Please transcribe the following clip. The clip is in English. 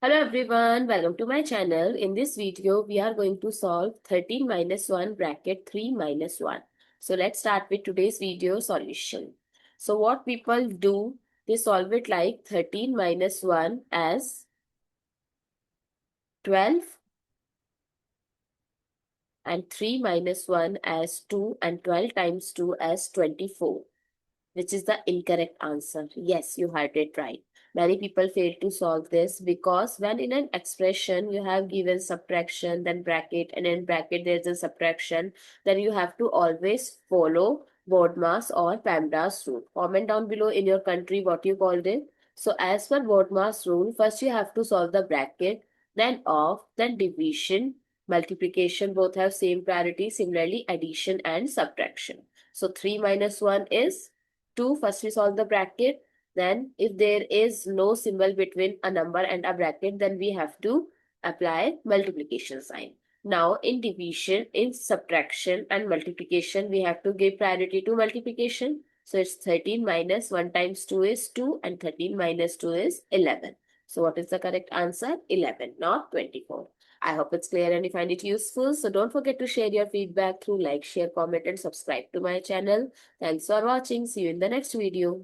Hello everyone, welcome to my channel. In this video, we are going to solve 13 minus 1 bracket 3 minus 1. So let's start with today's video solution. So what people do, they solve it like 13 minus 1 as 12 and 3 minus 1 as 2 and 12 times 2 as 24. Which is the incorrect answer. Yes, you heard it right. Many people fail to solve this because when in an expression you have given subtraction, then bracket, and in bracket there's a subtraction, then you have to always follow BODMAS or PEMDAS rule. Comment down below in your country what you called it. So as per BODMAS rule, first you have to solve the bracket, then off, then division, multiplication, both have same priority. Similarly, addition and subtraction. So 3 minus 1 is 2. First we solve the bracket. Then if there is no symbol between a number and a bracket, then we have to apply multiplication sign. Now in division, in subtraction and multiplication, we have to give priority to multiplication. So it's 13 minus 1 times 2 is 2 and 13 minus 2 is 11. So what is the correct answer? 11, not 24. I hope it's clear and you find it useful. So don't forget to share your feedback through like, share, comment and subscribe to my channel. Thanks for watching. See you in the next video.